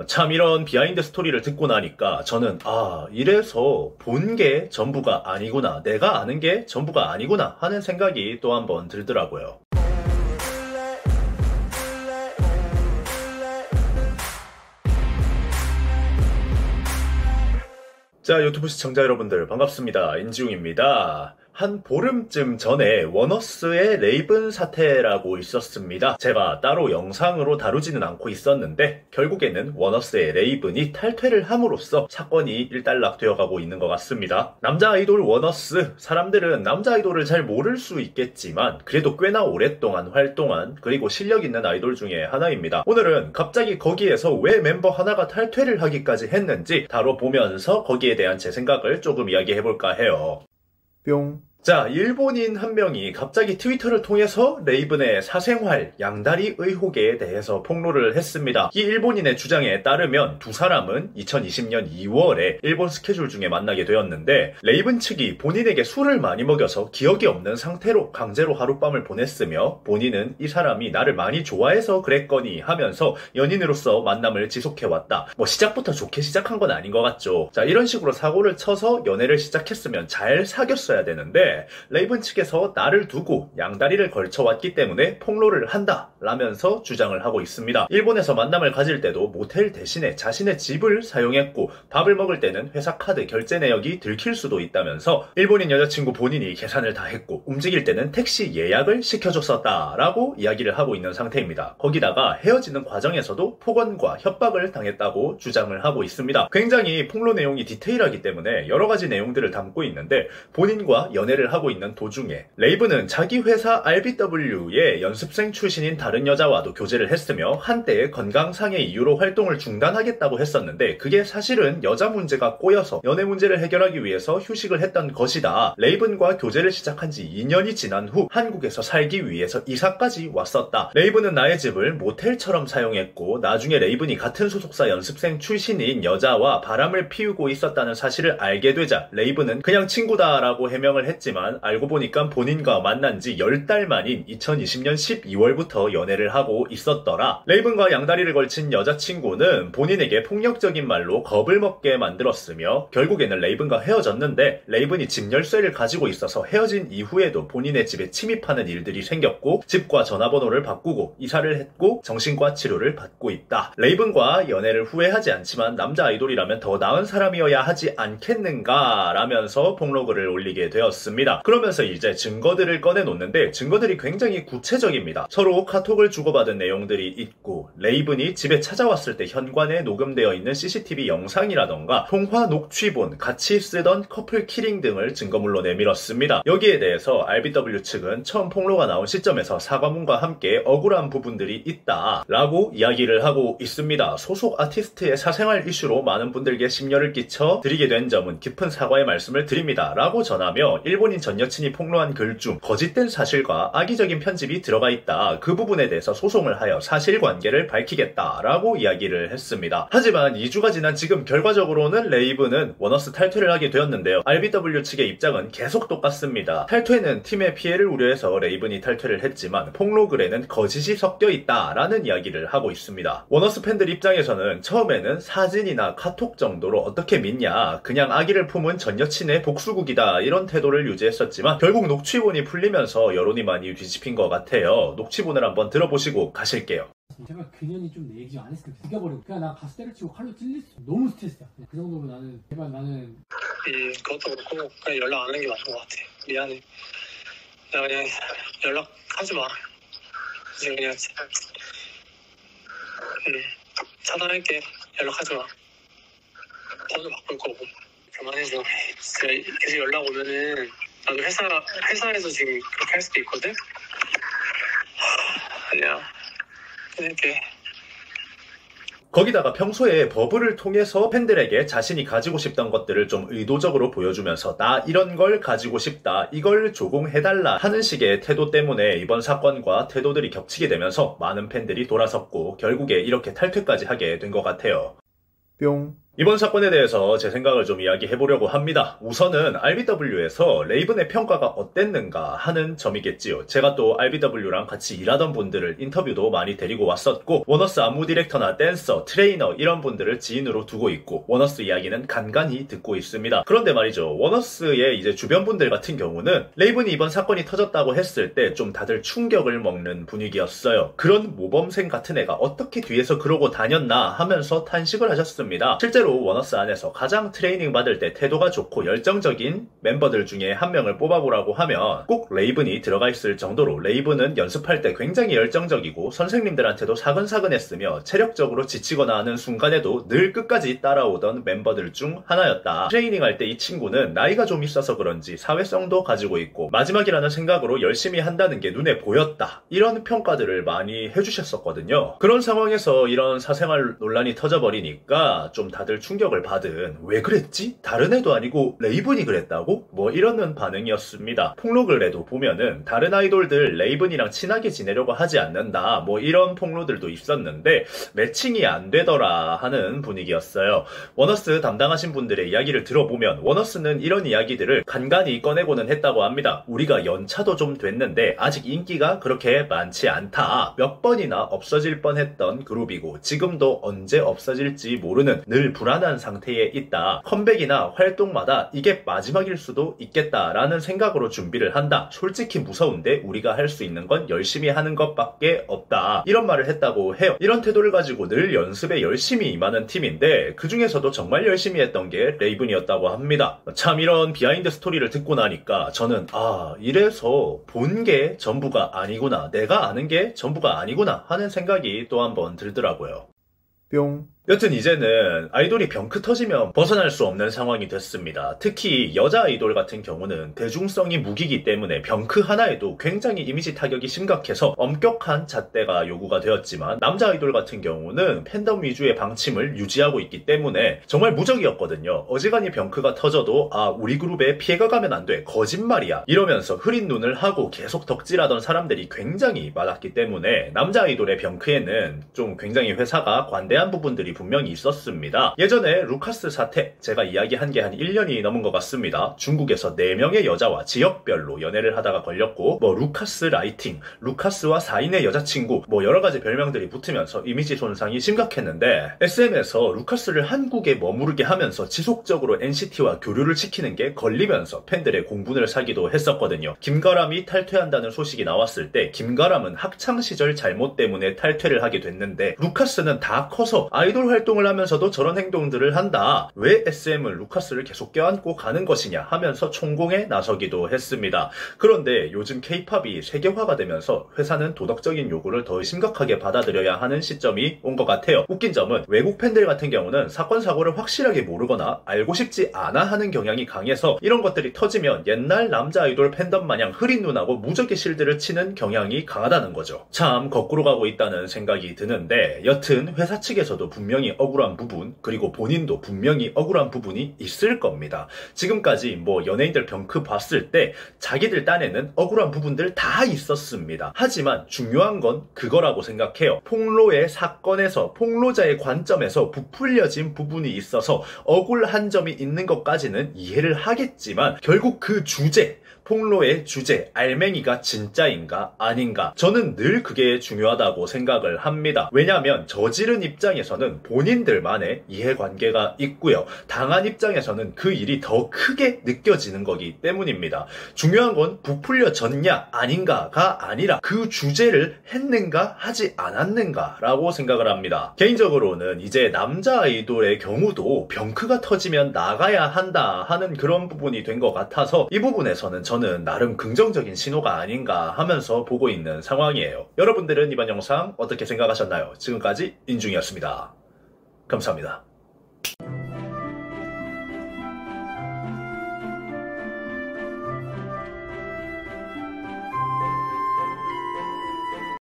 참 이런 비하인드 스토리를 듣고 나니까 저는 이래서 본 게 전부가 아니구나, 내가 아는 게 전부가 아니구나 하는 생각이 또 한 번 들더라고요. 자, 유튜브 시청자 여러분들 반갑습니다. 인지웅입니다. 한 보름쯤 전에 워너스의 레이븐 사태라고 있었습니다. 제가 따로 영상으로 다루지는 않고 있었는데 결국에는 워너스의 레이븐이 탈퇴를 함으로써 사건이 일단락되어 가고 있는 것 같습니다. 남자 아이돌 워너스, 사람들은 남자 아이돌을 잘 모를 수 있겠지만 그래도 꽤나 오랫동안 활동한, 그리고 실력 있는 아이돌 중에 하나입니다. 오늘은 갑자기 거기에서 왜 멤버 하나가 탈퇴를 하기까지 했는지 다뤄보면서 거기에 대한 제 생각을 조금 이야기해볼까 해요. 뿅. 자, 일본인 한 명이 갑자기 트위터를 통해서 레이븐의 사생활, 양다리 의혹에 대해서 폭로를 했습니다. 이 일본인의 주장에 따르면 두 사람은 2020년 2월에 일본 스케줄 중에 만나게 되었는데 레이븐 측이 본인에게 술을 많이 먹여서 기억이 없는 상태로 강제로 하룻밤을 보냈으며 본인은 이 사람이 나를 많이 좋아해서 그랬거니 하면서 연인으로서 만남을 지속해왔다. 시작부터 좋게 시작한 건 아닌 것 같죠. 자, 이런 식으로 사고를 쳐서 연애를 시작했으면 잘 사귀었어야 되는데 레이븐 측에서 나를 두고 양다리를 걸쳐왔기 때문에 폭로를 한다 라면서 주장을 하고 있습니다. 일본에서 만남을 가질 때도 모텔 대신에 자신의 집을 사용했고 밥을 먹을 때는 회사 카드 결제 내역이 들킬 수도 있다면서 일본인 여자친구 본인이 계산을 다 했고 움직일 때는 택시 예약을 시켜줬었다 라고 이야기를 하고 있는 상태입니다. 거기다가 헤어지는 과정에서도 폭언과 협박을 당했다고 주장을 하고 있습니다. 굉장히 폭로 내용이 디테일하기 때문에 여러가지 내용들을 담고 있는데 본인과 연애를 하고 있는 도중에 레이븐은 자기 회사 RBW의 연습생 출신인 다른 여자와도 교제를 했으며 한때 건강상의 이유로 활동을 중단하겠다고 했었는데 그게 사실은 여자 문제가 꼬여서 연애 문제를 해결하기 위해서 휴식을 했던 것이다. 레이븐과 교제를 시작한 지 2년이 지난 후 한국에서 살기 위해서 이사까지 왔었다. 레이븐은 나의 집을 모텔처럼 사용했고 나중에 레이븐이 같은 소속사 연습생 출신인 여자와 바람을 피우고 있었다는 사실을 알게 되자 레이븐은 그냥 친구다라고 해명을 했지만 알고 보니까 본인과 만난 지 10달 만인 2020년 12월부터 연애를 하고 있었더라. 레이븐과 양다리를 걸친 여자친구는 본인에게 폭력적인 말로 겁을 먹게 만들었으며 결국에는 레이븐과 헤어졌는데 레이븐이 집 열쇠를 가지고 있어서 헤어진 이후에도 본인의 집에 침입하는 일들이 생겼고 집과 전화번호를 바꾸고 이사를 했고 정신과 치료를 받고 있다. 레이븐과 연애를 후회하지 않지만 남자 아이돌이라면 더 나은 사람이어야 하지 않겠는가 라면서 폭로글을 올리게 되었습니다. 그러면서 이제 증거들을 꺼내놓는데 증거들이 굉장히 구체적입니다. 서로 카톡을 주고받은 내용들이 있고 레이븐이 집에 찾아왔을 때 현관에 녹음되어 있는 CCTV 영상이라던가 통화 녹취본, 같이 쓰던 커플 키링 등을 증거물로 내밀었습니다. 여기에 대해서 RBW 측은 처음 폭로가 나온 시점에서 사과문과 함께 억울한 부분들이 있다 라고 이야기를 하고 있습니다. 소속 아티스트의 사생활 이슈로 많은 분들께 심려를 끼쳐 드리게 된 점은 깊은 사과의 말씀을 드립니다 라고 전하며 일본인 전 여친이 폭로한 글 중 거짓된 사실과 악의적인 편집이 들어가 있다. 그 부분에 대해서 소송을 하여 사실관계를 밝히겠다 라고 이야기를 했습니다. 하지만 2주가 지난 지금 결과적으로는 레이븐은 워너스 탈퇴를 하게 되었는데요. RBW 측의 입장은 계속 똑같습니다. 탈퇴는 팀의 피해를 우려해서 레이븐이 탈퇴를 했지만 폭로글에는 거짓이 섞여 있다 라는 이야기를 하고 있습니다. 워너스 팬들 입장에서는 처음에는 사진이나 카톡 정도로 어떻게 믿냐, 그냥 아기를 품은 전 여친의 복수국이다 이런 태도를 유지했었지만 결국 녹취본이 풀리면서 여론이 많이 뒤집힌 것 같아요. 녹취본을 한번 들어보시고 가실게요. 제발 그년이 좀 내 얘기 안 했으면 죽여버리고 그냥 나 가서 때려치고 칼로 찔릴 수 너무 스트레스야. 그 정도로 나는 제발 나는 그것도 그렇고 그냥 연락 안 하는 게 맞는 것 같아. 미안해. 나 그냥 연락하지 마. 이제 그냥 차단할게. 연락하지 마. 번호 바꿀 거고. 그만해줘. 진짜 계속 연락 오면은 나도 회사에서 지금 그렇게 할 수도 있거든? 아니야. 끊을게. 거기다가 평소에 버블을 통해서 팬들에게 자신이 가지고 싶던 것들을 좀 의도적으로 보여주면서 나 이런 걸 가지고 싶다, 이걸 조공해달라 하는 식의 태도 때문에 이번 사건과 태도들이 겹치게 되면서 많은 팬들이 돌아섰고 결국에 이렇게 탈퇴까지 하게 된 것 같아요. 뿅. 이번 사건에 대해서 제 생각을 좀 이야기해보려고 합니다. 우선은 RBW에서 레이븐의 평가가 어땠는가 하는 점이겠지요. 제가 또 RBW랑 같이 일하던 분들을 인터뷰도 많이 데리고 왔었고, 워너스 안무 디렉터나 댄서, 트레이너 이런 분들을 지인으로 두고 있고, 워너스 이야기는 간간히 듣고 있습니다. 그런데 말이죠, 워너스의 이제 주변 분들 같은 경우는 레이븐이 이번 사건이 터졌다고 했을 때 좀 다들 충격을 먹는 분위기였어요. 그런 모범생 같은 애가 어떻게 뒤에서 그러고 다녔나 하면서 탄식을 하셨습니다. 실제로 워너스 안에서 가장 트레이닝 받을 때 태도가 좋고 열정적인 멤버들 중에 한 명을 뽑아보라고 하면 꼭 레이븐이 들어가 있을 정도로, 레이븐은 연습할 때 굉장히 열정적이고 선생님들한테도 사근사근했으며 체력적으로 지치거나 하는 순간에도 늘 끝까지 따라오던 멤버들 중 하나였다. 트레이닝 할 때 이 친구는 나이가 좀 있어서 그런지 사회성도 가지고 있고 마지막이라는 생각으로 열심히 한다는 게 눈에 보였다. 이런 평가들을 많이 해주셨었거든요. 그런 상황에서 이런 사생활 논란이 터져버리니까 좀 다들 충격을 받은, 왜 그랬지? 다른 애도 아니고 레이븐이 그랬다고? 뭐 이러는 반응이었습니다. 폭로글에도 보면은 다른 아이돌들 레이븐이랑 친하게 지내려고 하지 않는다, 뭐 이런 폭로들도 있었는데 매칭이 안 되더라 하는 분위기였어요. 워너스 담당하신 분들의 이야기를 들어보면 워너스는 이런 이야기들을 간간히 꺼내고는 했다고 합니다. 우리가 연차도 좀 됐는데 아직 인기가 그렇게 많지 않다. 몇 번이나 없어질 뻔했던 그룹이고 지금도 언제 없어질지 모르는 늘 불안한 상태에 있다. 컴백이나 활동마다 이게 마지막일 수도 있겠다라는 생각으로 준비를 한다. 솔직히 무서운데 우리가 할 수 있는 건 열심히 하는 것밖에 없다. 이런 말을 했다고 해요. 이런 태도를 가지고 늘 연습에 열심히 임하는 팀인데 그 중에서도 정말 열심히 했던 게 레이븐이었다고 합니다. 참 이런 비하인드 스토리를 듣고 나니까 저는 이래서 본 게 전부가 아니구나, 내가 아는 게 전부가 아니구나 하는 생각이 또 한 번 들더라고요. 뿅. 여튼 이제는 아이돌이 병크 터지면 벗어날 수 없는 상황이 됐습니다. 특히 여자 아이돌 같은 경우는 대중성이 무기이기 때문에 병크 하나에도 굉장히 이미지 타격이 심각해서 엄격한 잣대가 요구가 되었지만, 남자 아이돌 같은 경우는 팬덤 위주의 방침을 유지하고 있기 때문에 정말 무적이었거든요. 어지간히 병크가 터져도 우리 그룹에 피해가 가면 안 돼, 거짓말이야 이러면서 흐린 눈을 하고 계속 덕질하던 사람들이 굉장히 많았기 때문에 남자 아이돌의 병크에는 좀 굉장히 회사가 관대한 부분들이 분명히 있었습니다. 예전에 루카스 사태, 제가 이야기한 게 한 1년이 넘은 것 같습니다. 중국에서 4명의 여자와 지역별로 연애를 하다가 걸렸고, 루카스 라이팅, 루카스와 4인의 여자친구, 여러가지 별명들이 붙으면서 이미지 손상이 심각했는데, SM에서 루카스를 한국에 머무르게 하면서 지속적으로 NCT와 교류를 시키는 게 걸리면서 팬들의 공분을 사기도 했었거든요. 김가람이 탈퇴한다는 소식이 나왔을 때 김가람은 학창시절 잘못 때문에 탈퇴를 하게 됐는데, 루카스는 다 커서 아이돌 활동을 하면서도 저런 행동들을 한다. 왜 SM은 루카스를 계속 껴안고 가는 것이냐 하면서 총공에 나서기도 했습니다. 그런데 요즘 K-팝이 세계화가 되면서 회사는 도덕적인 요구를 더 심각하게 받아들여야 하는 시점이 온 것 같아요. 웃긴 점은 외국 팬들 같은 경우는 사건 사고를 확실하게 모르거나 알고 싶지 않아 하는 경향이 강해서 이런 것들이 터지면 옛날 남자 아이돌 팬덤 마냥 흐린 눈하고 무적의 실드를 치는 경향이 강하다는 거죠. 참 거꾸로 가고 있다는 생각이 드는데, 여튼 회사 측에서도 분명히 억울한 부분, 그리고 본인도 분명히 억울한 부분이 있을 겁니다. 지금까지 연예인들 병크 봤을 때 자기들 딴에는 억울한 부분들 다 있었습니다. 하지만 중요한 건 그거라고 생각해요. 폭로의 사건에서 폭로자의 관점에서 부풀려진 부분이 있어서 억울한 점이 있는 것까지는 이해를 하겠지만, 결국 그 주제, 폭로의 주제, 알맹이가 진짜인가 아닌가, 저는 늘 그게 중요하다고 생각을 합니다. 왜냐하면 저지른 입장에서는 본인들만의 이해관계가 있고요, 당한 입장에서는 그 일이 더 크게 느껴지는 거기 때문입니다. 중요한 건 부풀려졌냐 아닌가가 아니라 그 주제를 했는가 하지 않았는가 라고 생각을 합니다. 개인적으로는 이제 남자 아이돌의 경우도 병크가 터지면 나가야 한다 하는 그런 부분이 된 것 같아서 이 부분에서는 저는 나름 긍정적인 신호가 아닌가 하면서 보고 있는 상황이에요. 여러분들은 이번 영상 어떻게 생각하셨나요? 지금까지 인중이었습니다. 감사합니다.